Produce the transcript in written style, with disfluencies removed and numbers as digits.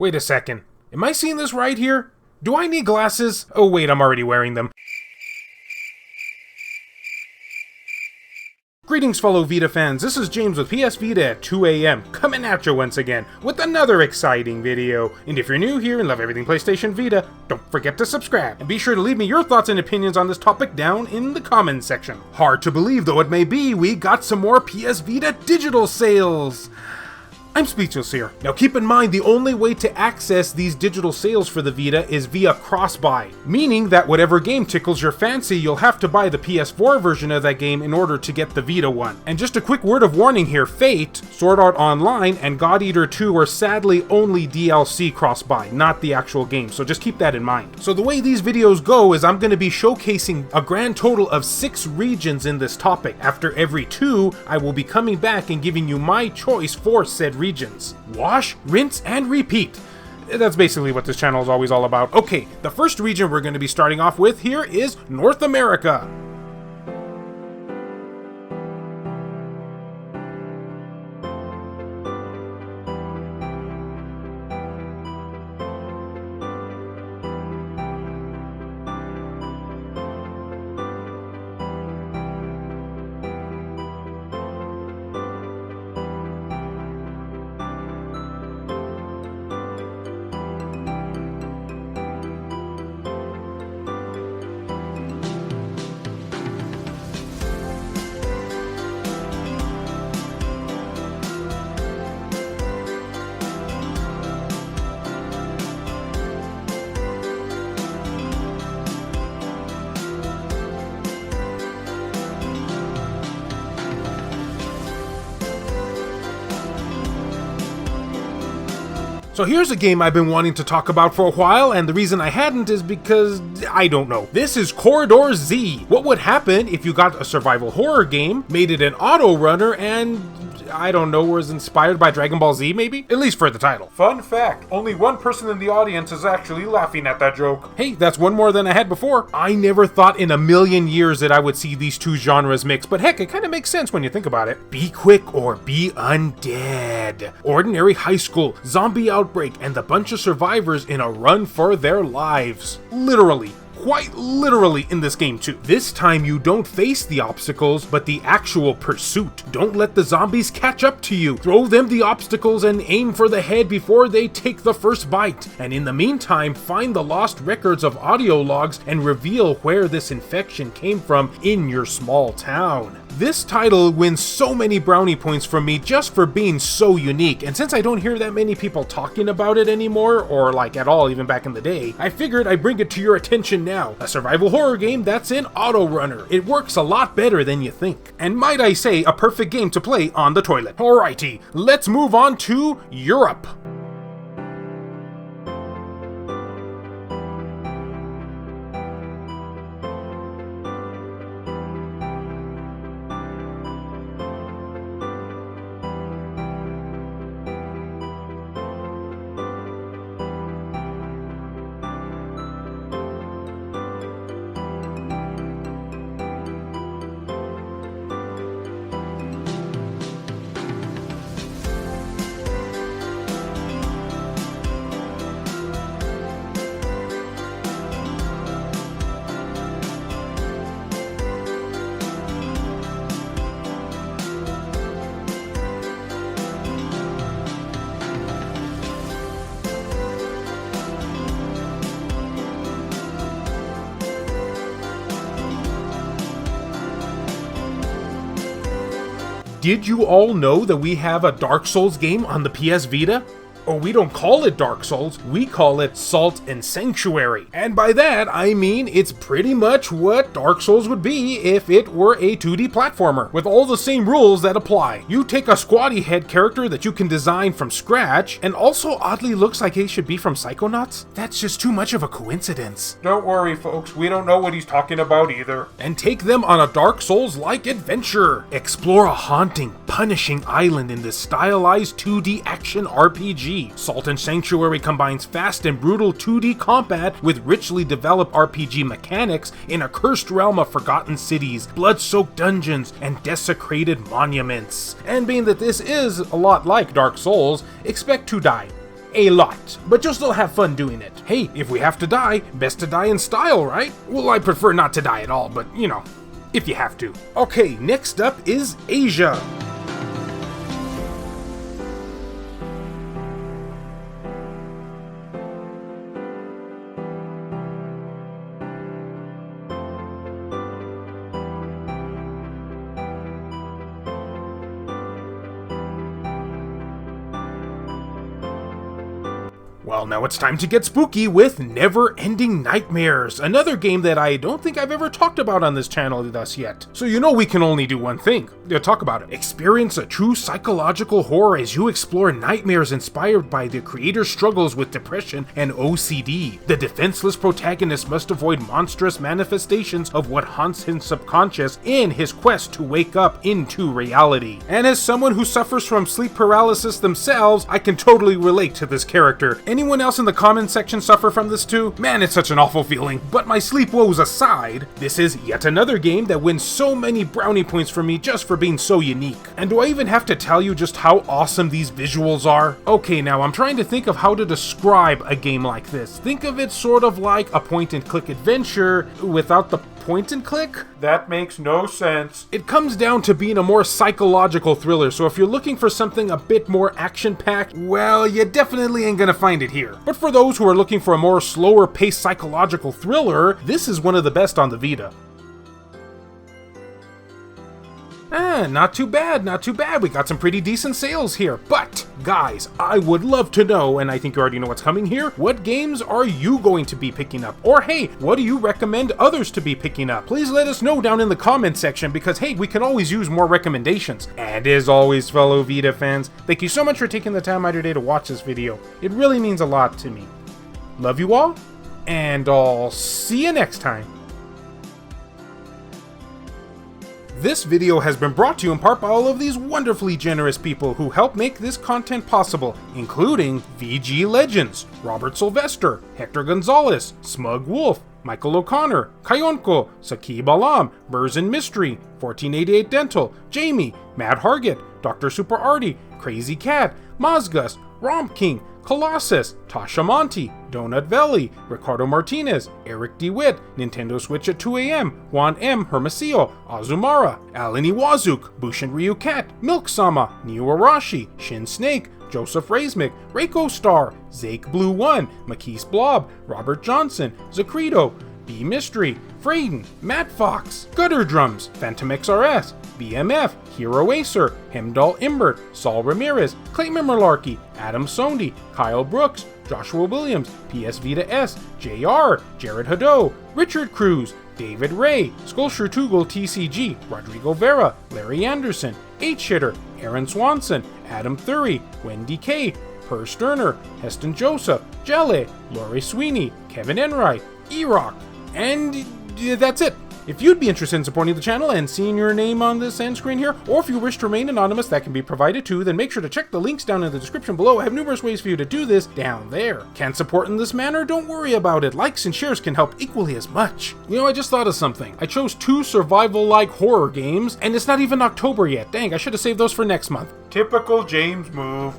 Wait a second. Am I seeing this right here? Do I need glasses? Oh wait, I'm already wearing them. Greetings fellow Vita fans, this is James with PS Vita at 2 AM, coming at you once again with another exciting video. And if you're new here and love everything PlayStation Vita, don't forget to subscribe. And be sure to leave me your thoughts and opinions on this topic down in the comments section. Hard to believe though it may be, we got some more PS Vita digital sales! I'm speechless here. Now keep in mind the only way to access these digital sales for the Vita is via crossbuy, meaning that whatever game tickles your fancy, you'll have to buy the PS4 version of that game in order to get the Vita one. And just a quick word of warning here, Fate, Sword Art Online, and God Eater 2 are sadly only DLC crossbuy, not the actual game, so just keep that in mind. So the way these videos go is I'm going to be showcasing a grand total of 6 regions in this topic. After every 2, I will be coming back and giving you my choice for said regions. Wash, rinse, and repeat. That's basically what this channel is always all about. Okay, the first region we're going to be starting off with here is North America. So here's a game I've been wanting to talk about for a while, and the reason I hadn't is because, I don't know. This is Corridor Z. What would happen if you got a survival horror game, made it an auto runner, and I don't know, was inspired by Dragon Ball Z maybe? At least for the title. Fun fact, only one person in the audience is actually laughing at that joke. Hey, that's one more than I had before. I never thought in a million years that I would see these two genres mixed, but heck, it kind of makes sense when you think about it. Be quick or be undead. Ordinary high school, zombie outbreak, and the bunch of survivors in a run for their lives. Literally. Quite literally in this game too. This time you don't face the obstacles, but the actual pursuit. Don't let the zombies catch up to you. Throw them the obstacles and aim for the head before they take the first bite. And in the meantime, find the lost records of audio logs and reveal where this infection came from in your small town. This title wins so many brownie points from me just for being so unique, and since I don't hear that many people talking about it anymore, or like at all even back in the day, I figured I'd bring it to your attention now. A survival horror game that's an auto runner. It works a lot better than you think. And might I say, a perfect game to play on the toilet. Alrighty, let's move on to Europe. Did you all know that we have a Dark Souls game on the PS Vita? Oh, we don't call it Dark Souls, we call it Salt and Sanctuary. And by that, I mean it's pretty much what Dark Souls would be if it were a 2D platformer, with all the same rules that apply. You take a squatty head character that you can design from scratch, and also oddly looks like he should be from Psychonauts. That's just too much of a coincidence. Don't worry folks, we don't know what he's talking about either. And take them on a Dark Souls-like adventure. Explore a haunting, punishing island in this stylized 2D action RPG. Salt and Sanctuary combines fast and brutal 2D combat with richly developed RPG mechanics in a cursed realm of forgotten cities, blood-soaked dungeons, and desecrated monuments. And being that this is a lot like Dark Souls, expect to die. a lot, but you'll still have fun doing it. Hey, if we have to die, best to die in style, right? Well, I prefer not to die at all, but you know, if you have to. Okay, next up is Asia. Well, now it's time to get spooky with Neverending Nightmares, another game that I don't think I've ever talked about on this channel thus yet. So you know we can only do one thing, talk about it. Experience a true psychological horror as you explore nightmares inspired by the creator's struggles with depression and OCD. The defenseless protagonist must avoid monstrous manifestations of what haunts his subconscious in his quest to wake up into reality. And as someone who suffers from sleep paralysis themselves, I can totally relate to this character. Anyone else in the comment section suffer from this too? Man, it's such an awful feeling. But my sleep woes aside, this is yet another game that wins so many brownie points for me just for being so unique. And do I even have to tell you just how awesome these visuals are? Okay, now I'm trying to think of how to describe a game like this. Think of it sort of like a point-and-click adventure without the point and click? That makes no sense. It comes down to being a more psychological thriller, so if you're looking for something a bit more action-packed, well, you definitely ain't gonna find it here. But for those who are looking for a more slower-paced psychological thriller, this is one of the best on the Vita. Not too bad, not too bad. We got some pretty decent sales here. But, guys, I would love to know, and I think you already know what's coming here, what games are you going to be picking up? Or hey, what do you recommend others to be picking up? Please let us know down in the comment section because hey, we can always use more recommendations. And as always, fellow Vita fans, thank you so much for taking the time out of your day to watch this video. It really means a lot to me. Love you all, and I'll see you next time. This video has been brought to you in part by all of these wonderfully generous people who help make this content possible, including VG Legends, Robert Sylvester, Hector Gonzalez, Smug Wolf, Michael O'Connor, Kayonko, Saqib Alam, Burzin Mystery, 1488 Dental, Jamie, Mad Hargett, Dr. Super Artie, Crazy Cat, Mazgus, Romp King, Colossus, Tasha Monty, Donut Valley, Ricardo Martinez, Eric DeWitt, Nintendo Switch at 2 AM, Juan M. Hermosillo, Azumara, Alan Iwazuk, Bushin Ryu Cat, Milk Sama, Neo Arashi, Shin Snake, Joseph Razmik, Reiko Star, Zake Blue 1, Makis Blob, Robert Johnson, Zacrito, B Mystery, Frayden, Matt Fox, Gutter Drums, Phantom XRS, BMF, Hero Acer, Hemdall Imbert, Saul Ramirez, Clayman Malarkey, Adam Sondi, Kyle Brooks, Joshua Williams, PS Vita S, JR, Jared Haddo, Richard Cruz, David Ray, Skulshur Tugel TCG, Rodrigo Vera, Larry Anderson, H-Hitter, Aaron Swanson, Adam Thury, Wendy K, Per Sterner, Heston Joseph, Jelle, Lori Sweeney, Kevin Enright, E-Rock, and that's it. If you'd be interested in supporting the channel and seeing your name on this end screen here, or if you wish to remain anonymous, that can be provided too, then make sure to check the links down in the description below. I have numerous ways for you to do this down there. Can't support in this manner? Don't worry about it. Likes and shares can help equally as much. You know, I just thought of something. I chose 2 survival-like horror games, and it's not even October yet. Dang, I should have saved those for next month. Typical James move.